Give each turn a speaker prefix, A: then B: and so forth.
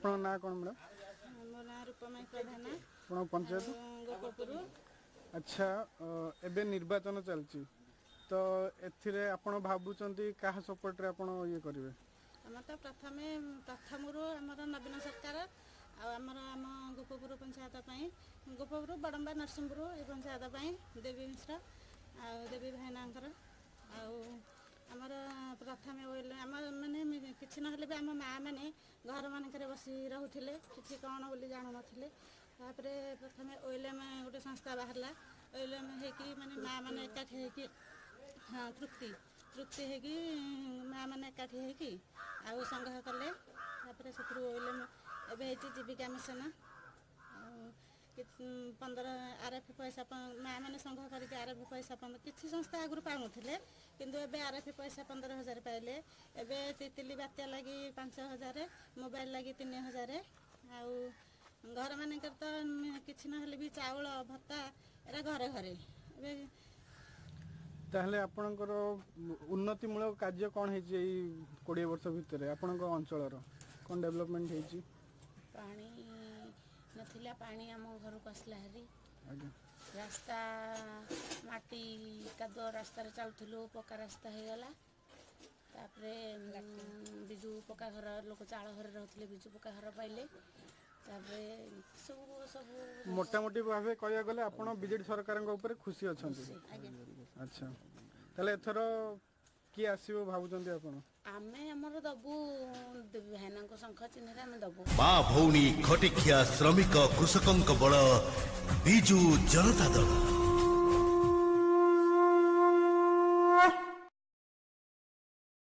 A: आपन ना कौन मैडम?
B: मो ना रूपमयी प्रधान
A: आपण पंचायत
B: गोपपुर।
A: अच्छा एबे निर्वाचन चलची तो एथिरे आपण भाबुचंती काहा सपोर्ट रे आपण ये करिवे?
B: हम तो प्रथमरू आमर नवीन सरकार आमर आम गोपपुर पंचायत गोपपुर बड़म्बा नरसिंहपुर ये पंचायत देवी मिश्र देवी भाईना आमर प्रथम आम मैंने कि ना आम माँ मैंने घर मानक बसी रोले कि कौन बोली जानू ना प्रथम ओएलएम गोटे संस्था बाहर ओएलएम होगी माने माँ मैंने एकाठी होगी हाँ तृप्ति तृप्ति होगी माँ मैंने एकाठी होगी आउ संग्रह कले से ओएलएम एवं जीविका मिशन 15 आरएफ पैसा माँ मैंने संग्रह करके आरएफ पैसा किसी संस्था आगुरी पाऊले किंतु एबे आरएफ पैसा 15,000 पाइले एबे तितली बात्या लगी 5,000 मोबाइल लगी 3,000 आउ घर मानक तो किसी ना भी चाउल भत्ता एरा घरे घरे
A: ताहले आपणकर उन्नतिमूलक कार्य कौन है 20 वर्ष भितर आपण अंचल कौन डेवलपमेंट है?
C: पानी नथिला पानी आम घर को आसला हरी रास्ता माटी कादुआ रास्ता चलुलु पक्का रास्ता हो गला तापरे बिजु पक्का घर लोक चाल घर रहते बिजु पक्का घर पाइले तापरे सब सब
A: मोटामोटी भाव कह गले आपण बीजेडी सरकार ऊपर खुशी अच्छा। अच्छा ताले एथर किए आसीबो भाबुचंती आपण?
C: आमे हमर दबु भाईना शंख चिन्ह आम दबु
D: माँ भौणी खटिखिया श्रमिक कृषकों बल बिजु जनता दल।